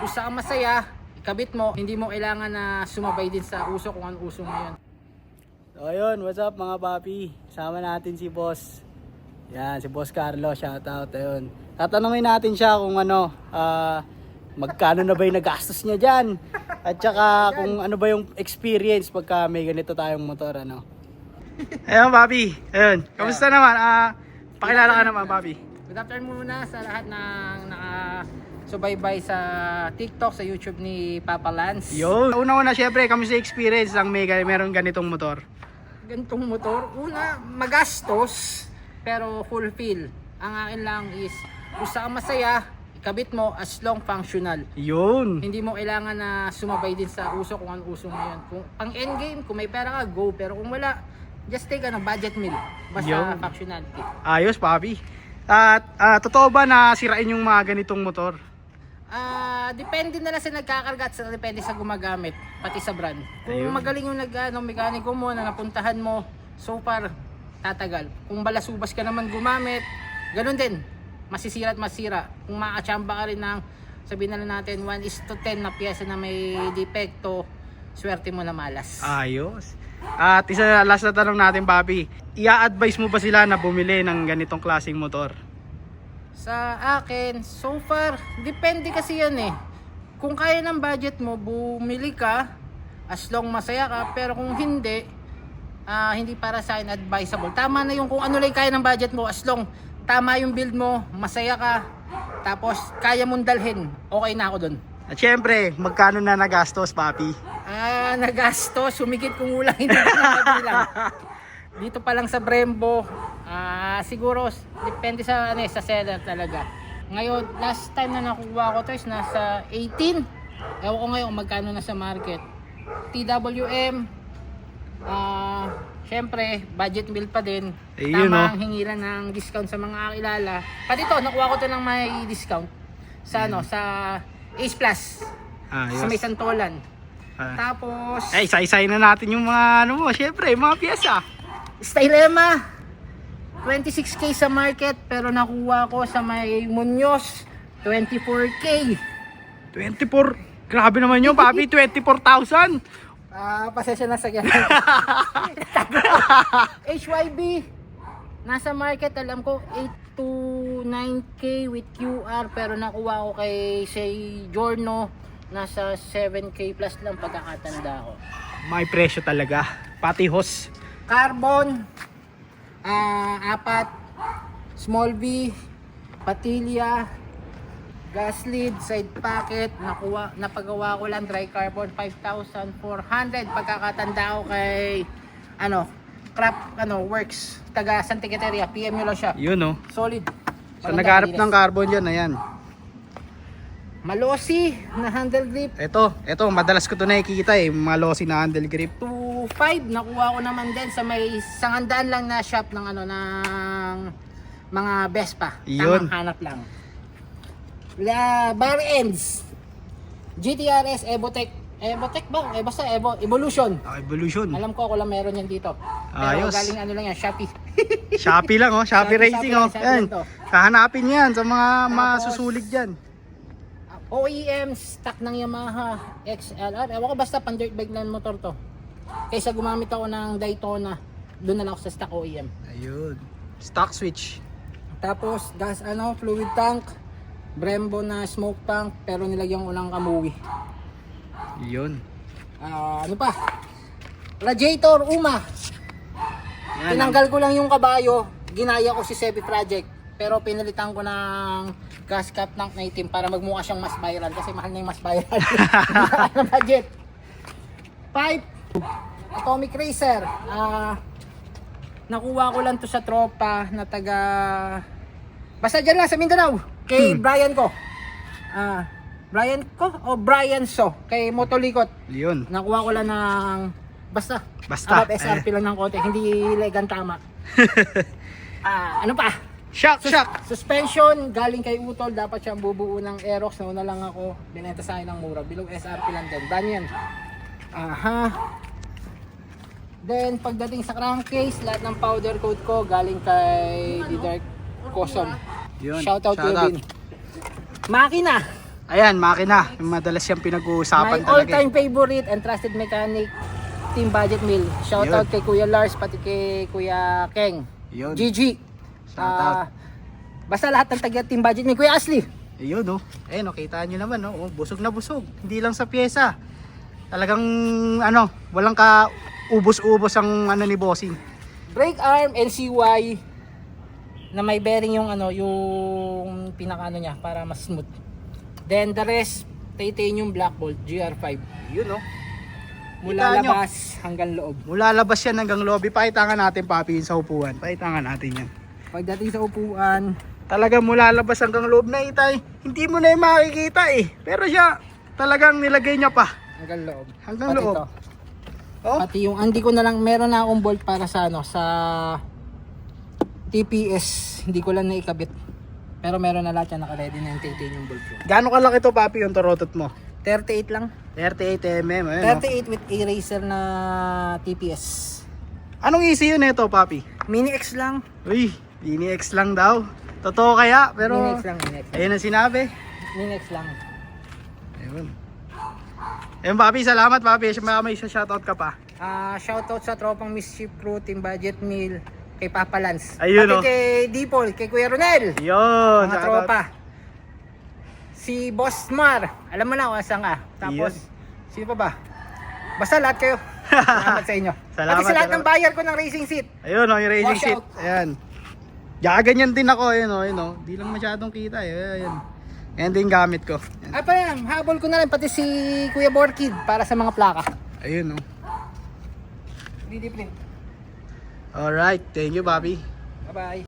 kung saan masaya, ikabit mo, hindi mo kailangan na sumabay din sa uso kung ano uso ngayon. So ayun, what's up mga papi? Sama natin si Boss. Yan, si Boss Carlo, shoutout. Ayun. Tatanungin natin siya kung ano, magkano na ba yung nagastos niya dyan? At saka kung ano ba yung experience pagka may ganito tayong motor, ano? Ayun, papi. Ayun, kamusta naman? Pakilala ka naman, papi. Good afternoon muna sa lahat ng nakasubaybay sa TikTok, sa YouTube ni Papa Lance. Yun. Una-una, syempre, kamusta yung experience ng meron ganitong motor? Ganitong motor, una, magastos, pero fulfill. Ang akin lang is, kung saan masaya, ikabit mo as long functional. Yun. Hindi mo kailangan na sumabay din sa uso kung ano uso ngayon. Kung pang endgame, kung may pera ka, go. Pero kung wala, just take budget meal. Basta Yun. functionality. Ayos, papi. At totoo ba na sirain yung mga ganitong motor? Depende na lang sa nagkakarga at depende sa gumagamit, pati sa brand. Kung Ayun. magaling yung mekaniko mo na napuntahan mo, so far, tatagal. Kung balasubas ka naman gumamit, ganun din. Masisira at masira. Kung makachamba ka rin ng, sabihin na lang natin, 1:10 na piyesa na may depekto, swerte mo na malas. Ayos. At isa last na tanong natin, papi. I-advise mo ba sila na bumili ng ganitong klaseng motor? Sa akin, so far, depende kasi yan eh. Kung kaya ng budget mo, bumili ka, as long masaya ka, pero kung hindi, hindi para sa akin advisable. Tama na yung kung ano lang kaya ng budget mo, as long tama yung build mo, masaya ka, tapos kaya mong dalhin, okay na ako dun. At syempre, magkano na nagastos, papi? Nagastos, sumigit kung ulang hindi ko nakabilang. Dito pa lang sa Brembo, siguro depende sa sa seller talaga. Ngayon, last time na nakuha ko to is nasa 18. Ewan ko ngayon magkano na sa market. TWM, syempre, budget bill pa din. Ayun, Tama ang hingilan ng discount sa mga kakilala. Pati to, nakuha ko to ng may discount sa sa Ace Plus. Ayos. Sa may Santolan. Tapos, isa-isay na natin yung mga ano mo, syempre, yung mga pyesa. Stylema, 26k sa market, pero nakuha ko sa may Muñoz, 24k. 24. Grabe naman yun, papi. 24,000. Pasensya na sa ganyan. HYB, nasa market alam ko 8 to 9k with QR, pero nakuha ko kay Giorno, nasa 7k plus lang pagkakatanda ko. May presyo talaga. Pati hose. Carbon, 4, small V, patilya, gas lid, side pocket, napagawa ko lang dry carbon, 5,400 pagkakatanda ko kay works, taga Santa Quiteria, PM nyo lang siya. Yun, no. Solid. So, nagharap ng carbon dyan, ayan. Malosi na handle grip, Ito, madalas ko to nakikita eh, mga lossy na handle grip. 2.5 nakuha ko naman din sa may 100 lang na shop ng ng mga Vespa. Yun. Tamang hanap lang. Bar ends. GTRS Evotech ba? Basta Evolution. Evolution. Alam ko lang meron yan dito. Pero Ayos. galing yan, Shopee. Shopee lang, oh. Shopee Racing, oh. Shopee Yan. to. Kahanapin yan sa mga Tapos, masusulig dyan. OEM stock ng Yamaha XLR. Ewan ko, basta pan dirt bike na motor to. Kaysa gumamit ako ng Daytona, doon na lang ako sa stock OEM. Ayun. Stock switch. Tapos gas fluid tank, Brembo na smoke tank, pero nilagyan ko ng kamuwi. Yun. Ano pa? Radiator Uma. Yan. Tinanggal ko lang yung kabayo, ginaya ko si Sebi Project, pero pinalitan ko ng gas cap tank na itim para magmukha siyang mas viral kasi mahal na yung mas viral. Ang budget. Pipe Atomic Racer. Nakuha ko lang to sa tropa na taga basta dyan lang sa Mindanao kay Brian ko. Brian So kay Motolikot. Yun. Nakuha ko lang ng basta Basta. above SRP lang ng konti, hindi legan tama. Ano pa? Shock. Suspension galing kay Utol, dapat siyang bubuo ng Aerox, nauna lang ako, binenta sa akin ng mura, bilog SRP lang din. Banyan. Then pagdating sa crankcase, lahat ng powder coat ko galing kay Diderk Cosom. Yun. Shoutout Kevin. Makina. Ayan, makina. Madalas siyang My pinag-uusapan talaga. all-time favorite and trusted mechanic, Team Budget Mill. Shoutout Yun. kay Kuya Lars, pati kay Kuya Keng. Yun. GG. Shoutout. Basta lahat ng taga Team Budget Mill. Kuya Ashley. Ayun, no. Ayun, no, kita nyo naman, no. Oh, busog na busog. Hindi lang sa pyesa. Talagang, ano, walang ka ubos-ubos ang ano ni Bossing. Brake arm NCY na may bearing yung ano, yung pinakaano niya para mas smooth. Then the rest, titanium black bolt GR5. Ayun, no. Mula Kita nyo. labas hanggang loob. Mula labas yan hanggang lobby. Pakita nga natin, Papi, sa upuan. Pakita nga natin yan. Pagdating sa upuan, Talagang mula labas hanggang loob na itay. Hindi mo na yung makikita eh. Pero siya, talagang nilagay niya pa. hanggang loob. Hanggang Pati loob. to. Oh, Pati yung andi ko na lang, meron na akong bolt para sa ano, sa TPS. Hindi ko lang naikabit. Pero meron na lahat yan, naka-ready na yung titanium bolt ko. gaano kalaki to, Papi, yung torotot mo? 38 lang. 38 mm. Ayun, no? 38 with eraser na TPS. Anong ECU nito, Papi? Mini X lang. Uy, Mini X lang daw. Totoo kaya, pero Mini X lang, Mini X lang. ayun ang sinabi. Mini X lang. Ayun. Ayun, Papi, salamat, Papi. May shoutout ka pa. Shoutout sa tropang Mischief Crew, Team Budget Meal, kay Papa Lance. Ayun, Pati oh. kay Dipol, kay Kuya Ronel. Yun, Mga tropa. Si Boss Mar, alam mo na kung saan ka. Tapos, sino pa ba? Basta lahat kayo. Salamat sa inyo. Salamat, Pati sa lahat ng salamat. buyer ko ng racing seat. Ayun, oh, yung racing Wash seat. out. Ayan. Ganyan din ako, ayun, oh, ayun, oh. Di lang masyadong kita, eh. Ayan. Ayan din gamit ko. Ayan. Pa yan, habol ko na rin pati si Kuya Borkid para sa mga plaka. Ayun, oh. 3D print. Alright, thank you, Papi. Bye-bye.